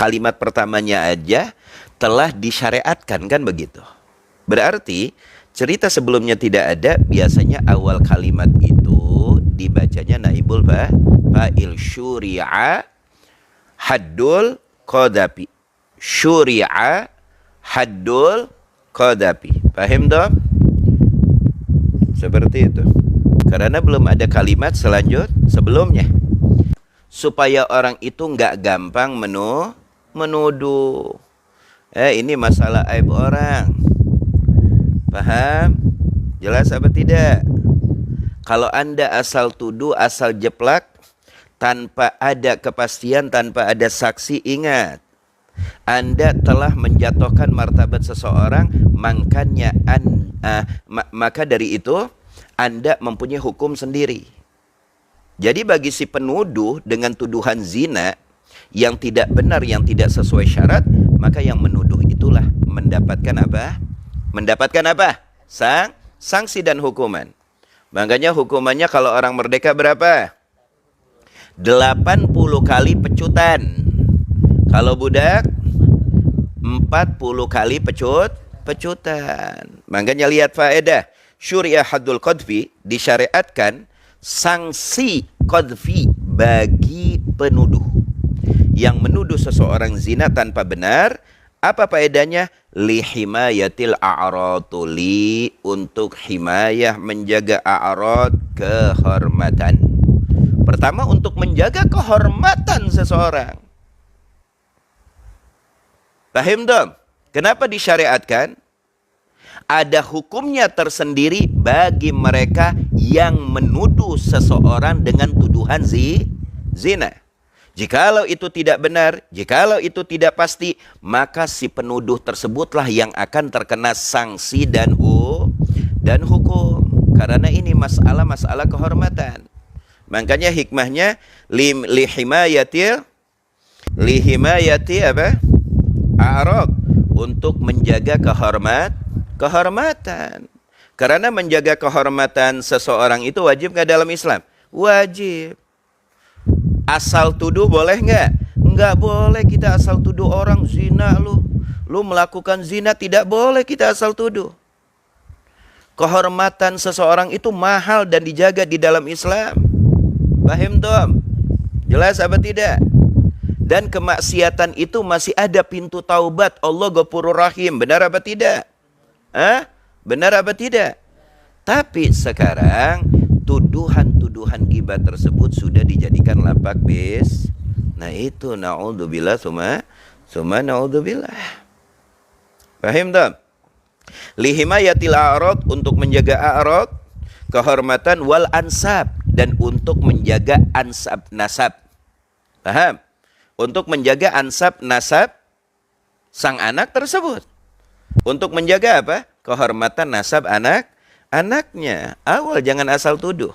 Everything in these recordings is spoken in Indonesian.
kalimat pertamanya aja telah disyariatkan, kan begitu. Berarti cerita sebelumnya tidak ada, biasanya awal kalimat itu dibacanya naibul fa'il. Syuri'a haddul qadhafi. Syuri'a haddul qadhafi. Paham dong? Seperti itu. Karena belum ada kalimat sebelumnya. Supaya orang itu nggak gampang menuduh. Ini masalah aib orang. Paham? Jelas apa tidak? Kalau Anda asal tuduh, asal jeplak, tanpa ada kepastian, tanpa ada saksi, ingat, Anda telah menjatuhkan martabat seseorang, maka dari itu Anda mempunyai hukum sendiri. Jadi bagi si penuduh dengan tuduhan zina yang tidak benar, yang tidak sesuai syarat, maka yang menuduh itulah mendapatkan apa? Mendapatkan apa? Sanksi dan hukuman. Makanya hukumannya kalau orang merdeka berapa? 80 kali pecutan. Kalau budak 40 kali pecutan. Makanya lihat faedah. Syuri'a haddul qadfi, disyariatkan sanksi qadfi bagi penuduh yang menuduh seseorang zina tanpa benar. Apa faedahnya? Lihimayatil a'raduli, untuk himayah, menjaga a'rad, kehormatan. Pertama, untuk menjaga kehormatan seseorang. Paham dong? Kenapa disyariatkan? Ada hukumnya tersendiri bagi mereka yang menuduh seseorang dengan tuduhan zina. Jikalau itu tidak benar, jikalau itu tidak pasti, maka si penuduh tersebutlah yang akan terkena sanksi dan hukum. Karena ini masalah kehormatan. Makanya hikmahnya lihimayati apa? A'rad, untuk menjaga kehormatan. Karena menjaga kehormatan seseorang itu wajib nggak dalam Islam? Wajib. Asal tuduh boleh nggak? Nggak boleh kita asal tuduh orang zina. Lu melakukan zina, tidak boleh kita asal tuduh. Kehormatan seseorang itu mahal dan dijaga di dalam Islam. Paham dong? Jelas apa tidak? Dan kemaksiatan itu masih ada pintu taubat. Allah Ghafurur Rahim. Benar apa tidak? Benar apa tidak? Tapi sekarang tuduhan-tuduhan ghibah tersebut sudah dijadikan lapak bis. Nah itu na'udzubillah summa na'udzubillah. Paham tak? Lihimayatil a'rad, untuk menjaga a'rad, kehormatan, wal ansab, dan untuk menjaga ansab nasab. Paham? Untuk menjaga ansab nasab sang anak tersebut. Untuk menjaga apa? Kehormatan nasab anaknya. Awal jangan asal tuduh.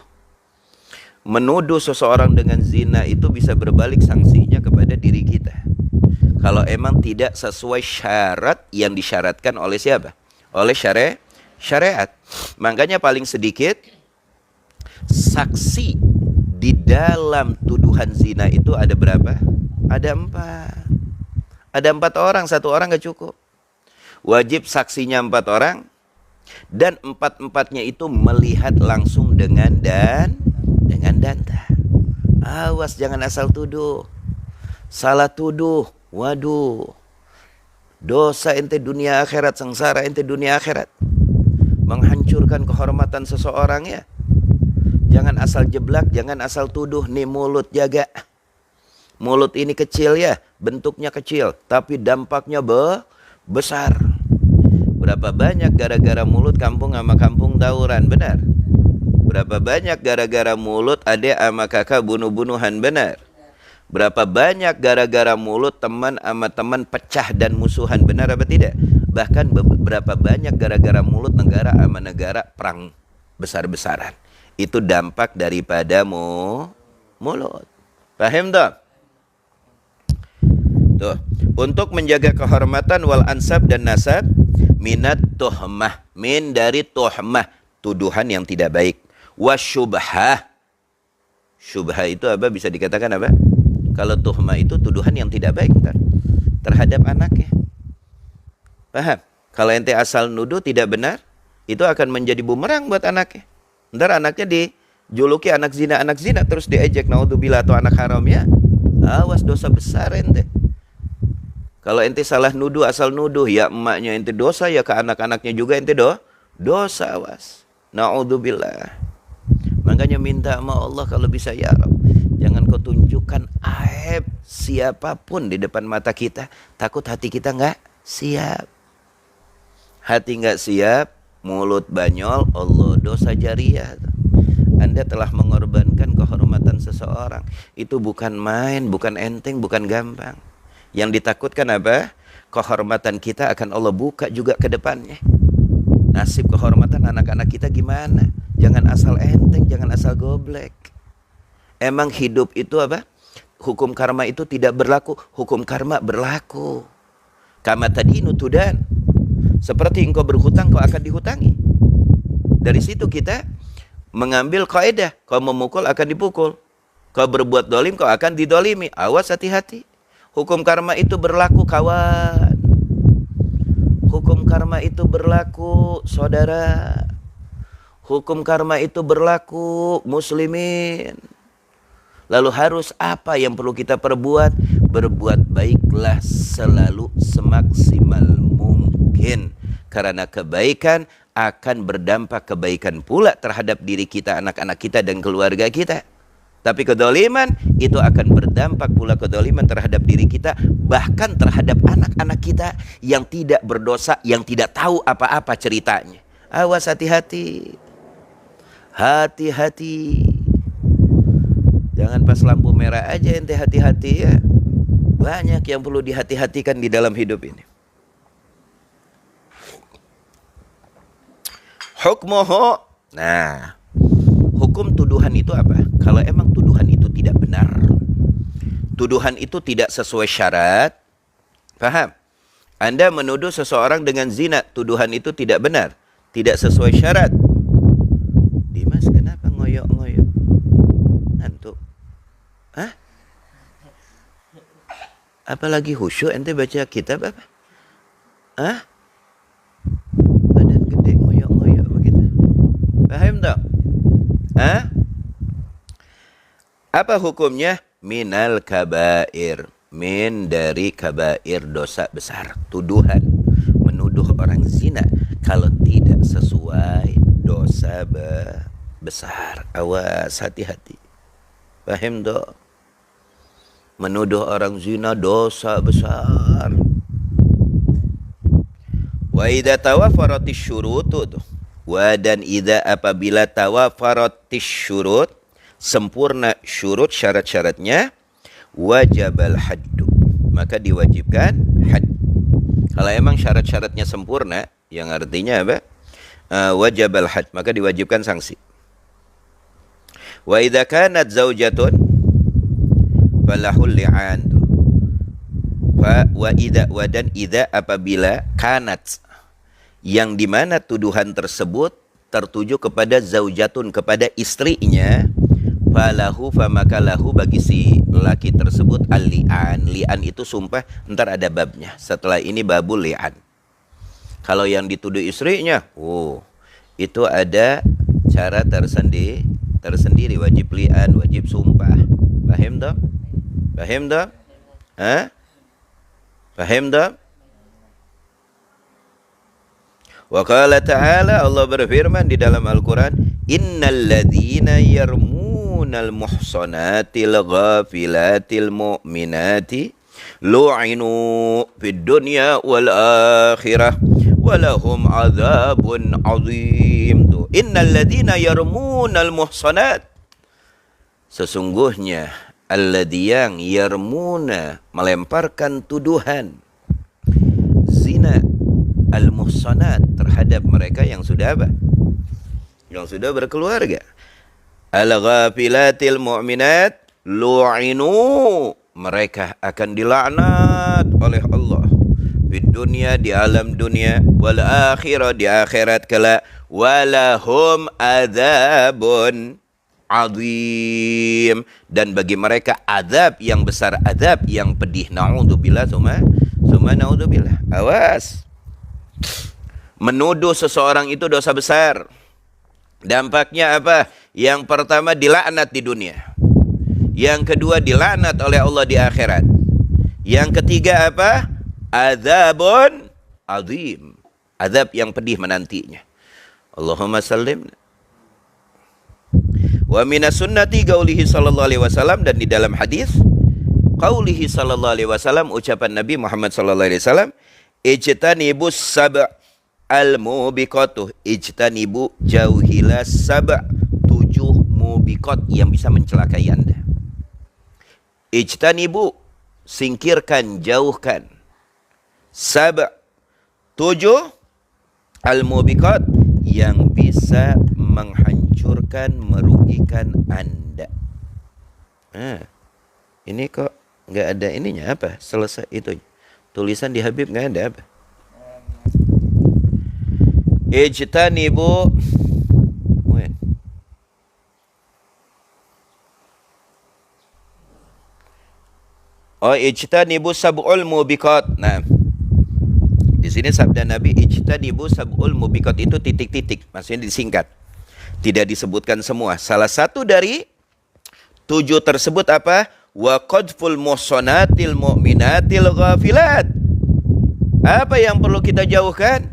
Menuduh seseorang dengan zina itu bisa berbalik sanksinya kepada diri kita. Kalau emang tidak sesuai syarat yang disyaratkan oleh siapa? Oleh syariat. Makanya paling sedikit saksi di dalam tuduhan zina itu ada berapa? Ada 4. Ada 4 orang, 1 orang gak cukup. Wajib saksinya 4 orang. Dan 4-4-nya itu melihat langsung dengan danta. Awas jangan asal tuduh. Salah tuduh, waduh, dosa ente dunia akhirat, sengsara ente dunia akhirat. Menghancurkan kehormatan seseorang ya. Jangan asal jeblak, jangan asal tuduh. Nih mulut jaga. Mulut ini kecil ya, bentuknya kecil, tapi dampaknya besar. Berapa banyak gara-gara mulut kampung sama kampung tawuran, benar? Berapa banyak gara-gara mulut adik sama kakak bunuh-bunuhan, benar? Berapa banyak gara-gara mulut teman sama teman pecah dan musuhan, benar apa tidak? Bahkan berapa banyak gara-gara mulut negara sama negara perang besar-besaran. Itu dampak daripada mulut. Paham tak? Tuh, untuk menjaga kehormatan wal ansab dan nasab, minat tuhmah, min dari tuhmah, tuduhan yang tidak baik. Wasyubhah, syubhah itu apa? Bisa dikatakan apa? Kalau tuhmah itu tuduhan yang tidak baik, kan? terhadap anaknya. Paham? Kalau ente asal nuduh tidak benar, itu akan menjadi bumerang buat anaknya. Ntar anaknya dijuluki anak zina, terus diejek, naudzubillah, atau anak haram ya. Awas, dosa besar ente. Kalau ente salah nuduh, asal nuduh, ya emaknya ente dosa, ya ke anak-anaknya juga ente dosa, awas. Naudzubillah. Makanya minta sama Allah kalau bisa, ya Rabb, jangan kau tunjukkan aib siapapun di depan mata kita. Takut hati kita nggak siap. Hati nggak siap, mulut banyol, Allah, dosa jariah. Anda telah mengorbankan kehormatan seseorang. Itu bukan main, bukan enteng, bukan gampang. Yang ditakutkan apa? Kehormatan kita akan Allah buka juga ke depannya. Nasib kehormatan anak-anak kita gimana? Jangan asal enteng, jangan asal goblek. Emang hidup itu apa? Hukum karma itu tidak berlaku. Hukum karma berlaku. Kama tadinu tudan. Seperti engkau berhutang, kau akan dihutangi. Dari situ kita mengambil kaidah, kau memukul akan dipukul, kau berbuat dolim kau akan didolimi. Awas, hati-hati. Hukum karma itu berlaku, kawan. Hukum karma itu berlaku, saudara. Hukum karma itu berlaku, muslimin. Lalu harus apa yang perlu kita perbuat? Berbuat baiklah selalu semaksimal mungkin. Karena kebaikan akan berdampak kebaikan pula terhadap diri kita, anak-anak kita, dan keluarga kita. Tapi kedoliman itu akan berdampak pula kedoliman terhadap diri kita, bahkan terhadap anak-anak kita yang tidak berdosa, yang tidak tahu apa-apa ceritanya. Awas, hati-hati. Hati-hati. Jangan pas lampu merah aja ente hati-hati ya. Banyak yang perlu dihati-hatikan di dalam hidup ini. Hukmuhu. Nah, hukum tuduhan itu apa? Kalau emang tuduhan itu tidak benar, tuduhan itu tidak sesuai syarat, paham? Anda menuduh seseorang dengan zina, tuduhan itu tidak benar, tidak sesuai syarat. Dimas, kenapa ngoyok-ngoyok? Ngantuk? Hah? Apalagi khusyuk ente baca kitab apa? Hah? Badan gede ngoyok-ngoyok begitu. Paham tak? Hah? Apa hukumnya? Minal kabair. Min dari kabair, dosa besar. Tuduhan. Menuduh orang zina kalau tidak sesuai, dosa besar. Awas, hati-hati. Paham tak? Menuduh orang zina dosa besar. Wa idza tawafaratis syurutu. Wa dan idza apabila tawafaratis syurut, sempurna syurut syarat-syaratnya, wajabal haddu, maka diwajibkan had. Kalau emang syarat-syaratnya sempurna, yang artinya apa? Wajabal had, maka diwajibkan sanksi. Wa idza kanat zaujatun falahul li'an. Wa idza, wa dan idza apabila kanat, yang dimana tuduhan tersebut tertuju kepada zaujatun, kepada istrinya, falahu, famaka lahu, bagi si laki tersebut al-li'an. Li'an itu sumpah, ntar ada babnya. Setelah ini babul li'an. Kalau yang dituduh istrinya, itu ada cara tersendiri, wajib li'an, wajib sumpah. Paham tak? Paham tak? Hah? Paham tak? Wa qala ta'ala, Allah berfirman di dalam Al-Quran, innal ladzina yarmunal muhsanatil ghafilatil mu'minati lu'inu fid dunya wal akhirah walahum azabun azim. Innal ladzina yarmunal muhsanat, sesungguhnya alladzi yang yarmuna, melemparkan tuduhan zina, al-muhsanat, terhadap mereka yang sudah apa? Yang sudah berkeluarga. Al-ghafilatil mu'minat lu'inu, mereka akan dilaknat oleh Allah di dunia, di alam dunia, wal akhirah, di akhirat kala, walahum adzabun azim, dan bagi mereka azab yang besar, azab yang pedih. Na'udzubillah Summa naudzubillah. Awas. Menuduh seseorang itu dosa besar. Dampaknya apa? Yang pertama dilaknat di dunia. Yang kedua dilaknat oleh Allah di akhirat. Yang ketiga apa? Adzabun azim. Azab yang pedih menantinya. Allahumma sallim. Wa minas sunnati qaulihi sallallahu alaihi wasallam, dan di dalam hadis qaulihi sallallahu alaihi wasallam, ucapan Nabi Muhammad sallallahu alaihi wasallam, ijtanibus sab' al-mubiqatuh, ijtanibu jauhilah sab', 7 mubiqat yang bisa mencelakai Anda. Ijtanibu, singkirkan, jauhkan. Sab', 7 al-mubiqat yang bisa menghancurkan, merugikan Anda. Ini kok nggak ada ininya apa? Selesai itu. Tulisan di Habib nggak ada apa? Ijtanibu. Oh, ijtanibu sab'ul mubiqat. Nah, di sini sabda Nabi ijtanibu sab'ul mubiqat itu titik-titik, maksudnya disingkat. Tidak disebutkan semua. Salah satu dari 7 tersebut apa? Wa qadful muhsanatil mu'minatil ghafilat. Apa yang perlu kita jauhkan?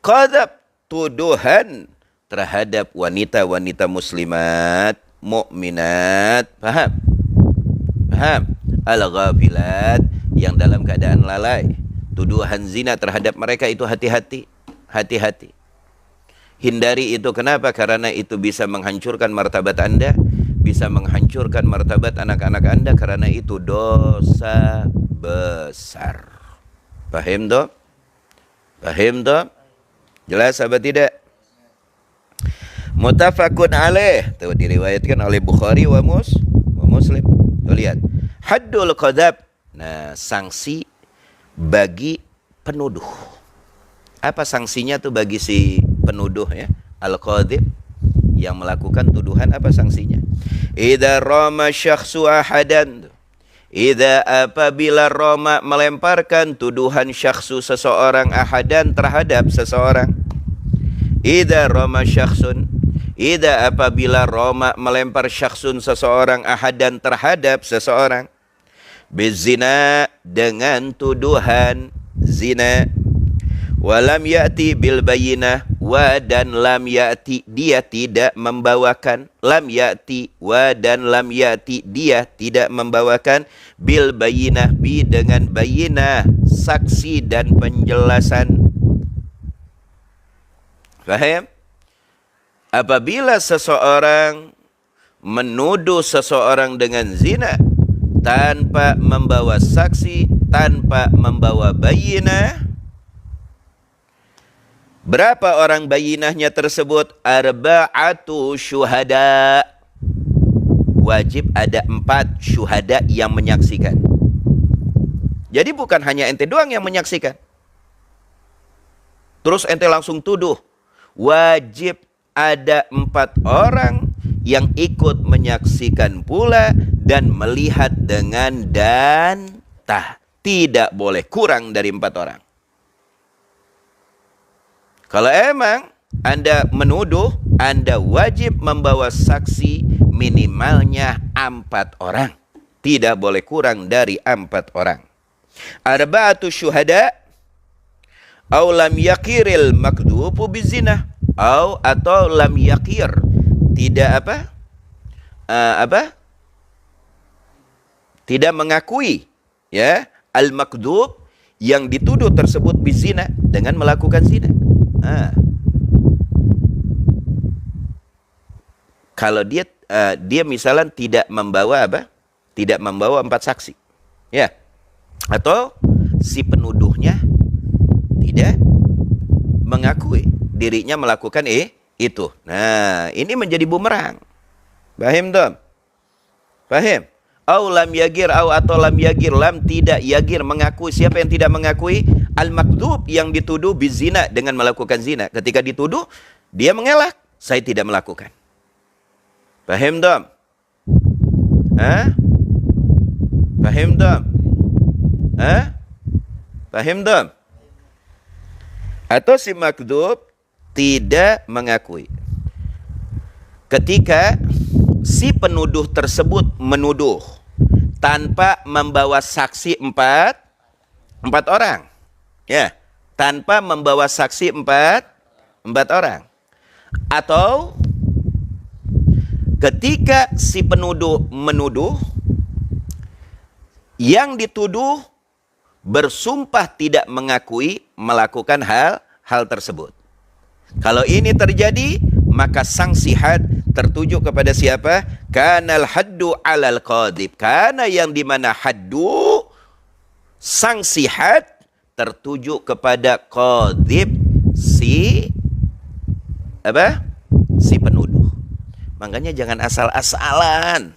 Qadab, tuduhan terhadap wanita-wanita muslimat, mukminat, paham? Paham? Al-ghafilat, yang dalam keadaan lalai. Tuduhan zina terhadap mereka itu hati-hati. Hati-hati. Hindari itu. Kenapa? Karena itu bisa menghancurkan martabat Anda, bisa menghancurkan martabat anak-anak Anda, karena itu dosa besar. Paham toh? Paham toh? Jelas apa tidak? Muttafaqun alaih, itu diriwayatkan oleh Bukhari wa Muslim. Tuh lihat. Haddul qadhab. Nah, sanksi bagi penuduh. Apa sanksinya tuh bagi si penuduh ya? Al-qadhib, yang melakukan tuduhan, apa sanksinya? Idza rama syakhsu ahadan. Idza, apabila rama, melemparkan tuduhan syakhsu, seseorang, ahadan, terhadap seseorang. Idza rama syakhsun. Idza, apabila rama, melempar syakhsun, seseorang, ahadan, terhadap seseorang. Bizina, dengan tuduhan zina. Walam ya'ti bil bayinah, wa, dan lam ya'ti, dia tidak membawakan. Lam ya'ti, wa, dan lam ya'ti, dia tidak membawakan. Bil bayinah, bi, dengan bayinah, saksi dan penjelasan. Faham? Apabila seseorang menuduh seseorang dengan zina tanpa membawa saksi, tanpa membawa bayinah. Berapa orang bayinahnya tersebut? Arba'atu syuhada. Wajib ada 4 syuhada yang menyaksikan. Jadi bukan hanya ente doang yang menyaksikan, terus ente langsung tuduh. Wajib ada 4 orang yang ikut menyaksikan pula dan melihat dengan dantah. Tidak boleh kurang dari 4 orang. Kalau emang Anda menuduh, Anda wajib membawa saksi minimalnya 4 orang. Tidak boleh kurang dari 4 orang. Arba'atu syuhada au lam yakiril makdubu bizina, atau lam yakir, tidak tidak mengakui ya al-makdub, yang dituduh tersebut bizina, dengan melakukan zina. Kalau dia misalnya tidak membawa tidak membawa 4 saksi, ya, atau si penuduhnya tidak mengakui dirinya melakukan itu. Nah, ini menjadi bumerang. Paham dong? Paham? Au lam yagir, atau lam yagir, lam tidak yagir, mengakui. Siapa yang tidak mengakui? Al-makdub, yang dituduh bizina, dengan melakukan zina. Ketika dituduh, dia mengelak, saya tidak melakukan. Paham dong? Paham dong? Paham dong? Atau si makdzub tidak mengakui. Ketika si penuduh tersebut menuduh tanpa membawa saksi empat orang. Ya, tanpa membawa saksi empat orang. Atau ketika si penuduh menuduh, yang dituduh bersumpah tidak mengakui melakukan hal tersebut. Kalau ini terjadi, maka sanksi had tertuju kepada siapa? Kanal haddu alal qadhib. Karena yang dimana haddu, sanksi had tertuju kepada qadhib, si penuduh. Makanya jangan asal-asalan.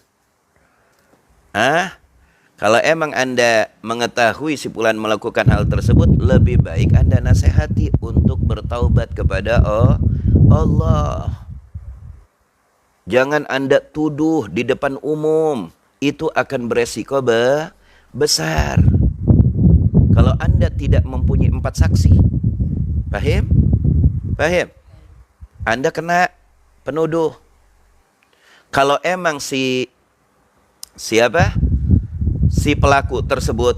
Kalau emang Anda mengetahui si fulan melakukan hal tersebut, lebih baik Anda nasihati untuk bertaubat kepada Allah. Jangan Anda tuduh di depan umum. Itu akan beresiko besar. Kalau Anda tidak mempunyai 4 saksi. Paham? Paham? Anda kena penuduh. Kalau emang si pelaku tersebut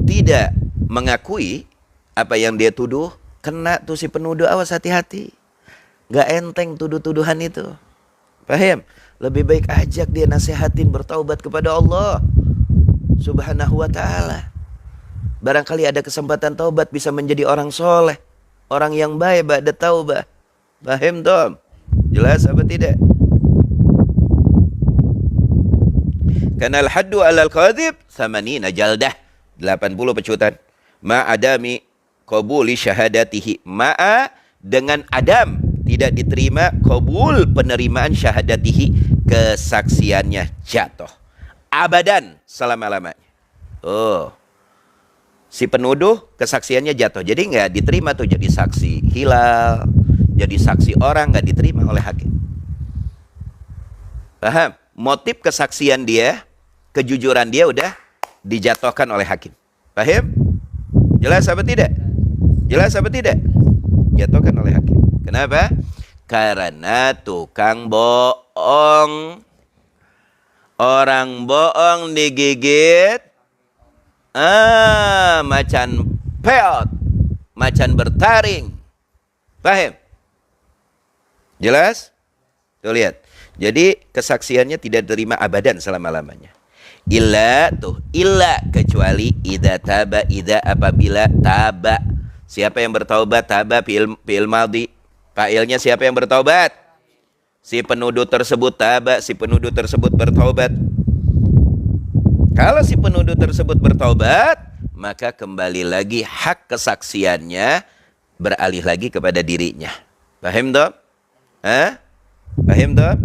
tidak mengakui apa yang dia tuduh, kena tuh si penuduh. Awas, hati-hati. Gak enteng tuduh-tuduhan itu. Paham? Lebih baik ajak dia, nasihatin bertaubat kepada Allah Subhanahu wa ta'ala. Barangkali ada kesempatan taubat, bisa menjadi orang soleh, orang yang baik ba'da taubah. Paham Tom? Jelas apa tidak? Kanal haddu alal qadhib thamanina jaldah, 80 pecutan. Ma'adami qabuli syahadatihi. Ma'a dengan adam tidak diterima qabul penerimaan syahadatihi, kesaksiannya jatuh. Abadan, selama-lamanya. Si penuduh kesaksiannya jatuh. Jadi nggak diterima tuh jadi saksi hilal, jadi saksi orang, nggak diterima oleh hakim. Paham? Motif kesaksian dia, kejujuran dia udah dijatuhkan oleh hakim. Paham? Jelas apa tidak? Jelas apa tidak? Jatuhkan oleh hakim. Kenapa? Karena tukang bohong. Orang bohong digigit, macan peot, macan bertaring. Paham? Jelas? Tuh lihat. Jadi kesaksiannya tidak terima abadan selama-lamanya. Illa kecuali idza apabila taba. Siapa yang bertaubat? Taba fi'il madhi. Fa'ilnya siapa yang bertaubat? Si penuduh tersebut taba, si penuduh tersebut bertaubat. Kalau si penuduh tersebut bertaubat, maka kembali lagi hak kesaksiannya beralih lagi kepada dirinya. Paham tak? Paham tak?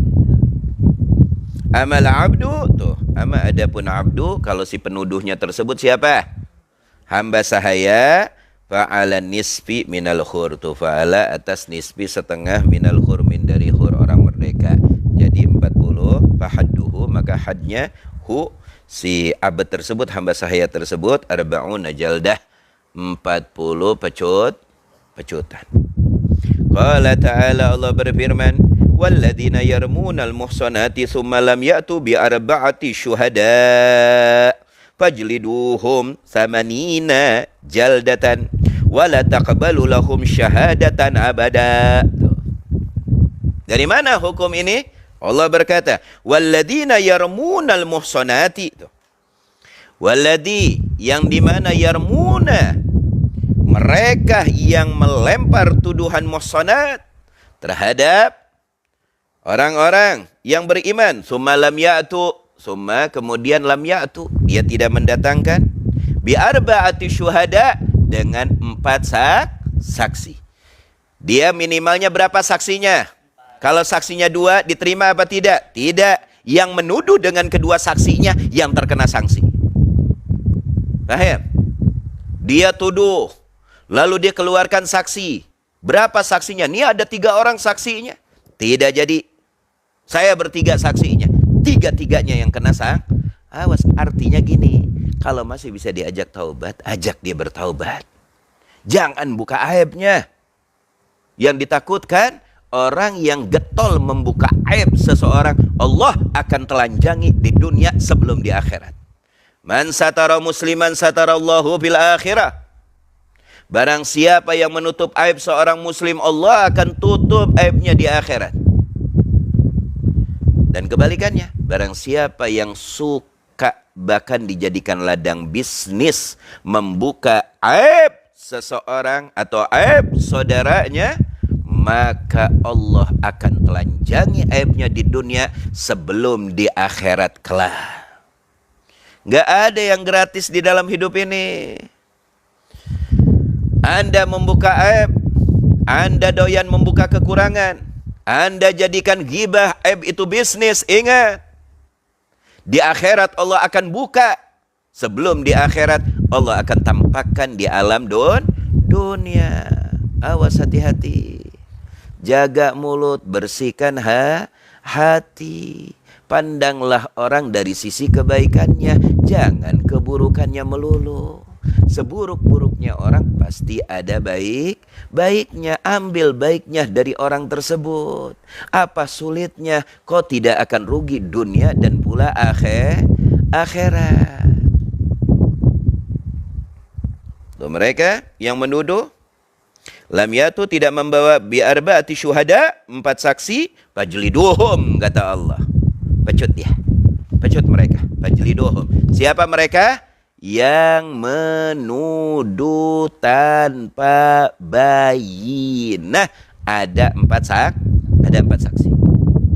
Amal abdu tuh, adapun abdu, kalau si penuduhnya tersebut siapa? Hamba sahaya, fa'ala nisfi minal khur, tuh fa'ala atas nisfi setengah minal khur, min dari khur orang merdeka. Jadi 40, fahadduhu, maka hadnya hu, si abad tersebut, hamba sahaya tersebut, arba'una jaldah, 40 pecutan. Qala ta'ala, Allah berfirman, walladzina yarmunal muhsanati thumma lam ya'tu bi arba'ati syuhada fajliduhum thamanina jaldatan wala taqbalu lahum syahadatan abada. Dari mana hukum ini? Allah berkata, walladzina yarmunal muhsanati. Walladzi, yang dimana yarmuna, mereka yang melempar tuduhan muhsanat terhadap orang-orang yang beriman. Summa lam ya'tu, summa kemudian lam ya'tu, dia tidak mendatangkan bi arba'ati syuhada, dengan 4 saksi. Dia minimalnya berapa saksinya? Kalau saksinya 2 diterima apa tidak? Tidak. Yang menuduh dengan kedua saksinya yang terkena sanksi. Paham? Dia tuduh, lalu dia keluarkan saksi. Berapa saksinya? Ini ada 3 orang saksinya. Tidak jadi. Saya bertiga saksinya. 3-3-nya yang kena sang. Awas, artinya gini. Kalau masih bisa diajak taubat, ajak dia bertaubat. Jangan buka aibnya. Yang ditakutkan, orang yang getol membuka aib seseorang, Allah akan telanjangi di dunia sebelum di akhirat. Man satara musliman satarallahu bil akhirah. Barang siapa yang menutup aib seorang muslim, Allah akan tutup aibnya di akhirat. Dan kebalikannya, barang siapa yang suka bahkan dijadikan ladang bisnis membuka aib seseorang atau aib saudaranya, maka Allah akan telanjangi aibnya di dunia sebelum di akhirat kelak. Gak ada yang gratis di dalam hidup ini. Anda membuka aib, Anda doyan membuka kekurangan, Anda jadikan ghibah aib itu bisnis, ingat. Di akhirat Allah akan buka. Sebelum di akhirat Allah akan tampakkan di alam dunia. Awas, hati-hati. Jaga mulut, bersihkan hati. Pandanglah orang dari sisi kebaikannya, jangan keburukannya melulu. Seburuk-buruknya orang pasti ada baiknya. Ambil baiknya dari orang tersebut. Apa sulitnya? Kau tidak akan rugi dunia dan pula akhirat. Mereka yang menuduh lam yatu tidak membawa bi'arba'ati syuhada, 4 saksi, fajliduhum, kata Allah. Pecut dia. Pecut mereka. Fajliduhum. Siapa mereka? Yang menuduh tanpa bayinah. Ada 4 saksi.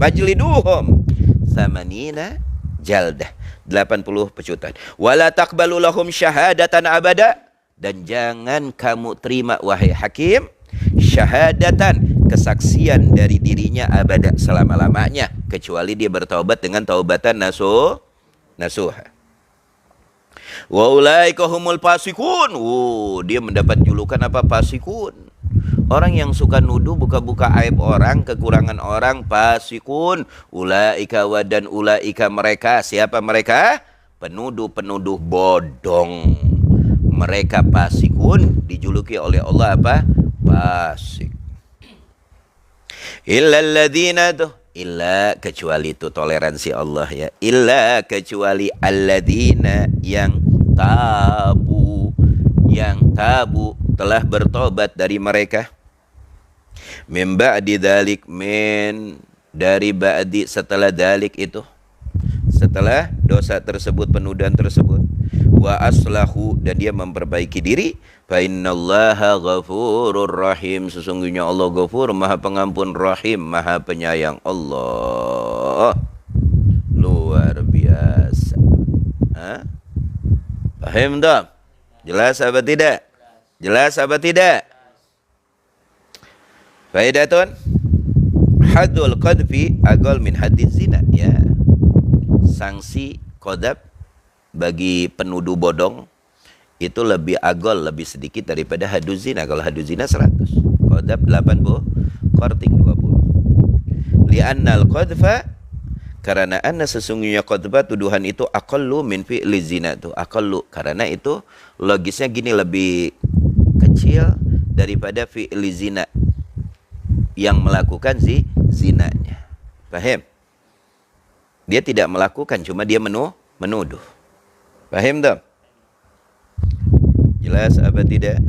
Fajliduhum tsamanina jaldah. 80 pecutan. Wala taqbalu lahum syahadatan abada. Dan jangan kamu terima, wahai hakim, syahadatan, kesaksian dari dirinya abada, selama-lamanya, kecuali dia bertaubat dengan taubatan nasuha. Wa ulaika humul fasikun. Dia mendapat julukan apa? Fasikun. Orang yang suka nuduh, buka-buka aib orang, kekurangan orang, fasikun. Ulaika dan ulaika mereka. Siapa mereka? Penuduh-penuduh bodong. Mereka fasikun, dijuluki oleh Allah apa? Fasik. Illal ladzina, illa, kecuali itu toleransi Allah ya. Illa, kecuali alladzina, yang tabu telah bertobat dari mereka. Min ba'di dzalik, dari ba'di, setelah dzalik itu, setelah dosa tersebut, penuduhan tersebut. Wa aslahu, dan dia memperbaiki diri. Fa innallaha ghafurur rahim, sesungguhnya Allah ghafur, maha pengampun, rahim, maha penyayang. Allah luar biasa. Paham tak? Jelas apa tidak? Jelas apa tidak? Faidatun haddul qadfi aqall min haddiz zina, ya. Sanksi qadab bagi penuduh bodong itu lebih agol, lebih sedikit daripada haduz zina. Kalau haduz zina 100, qadab 80, qarting 20. Li'annal qadfa, karena anna sesungguhnya qadfa, tuduhan itu aqallu min fi'li zina, itu aqallu, karena itu logisnya gini, lebih kecil daripada fi'li zina, yang melakukan zinanya. Paham? Dia tidak melakukan, cuma dia menuduh. Paham tak? Jelas apa tidak?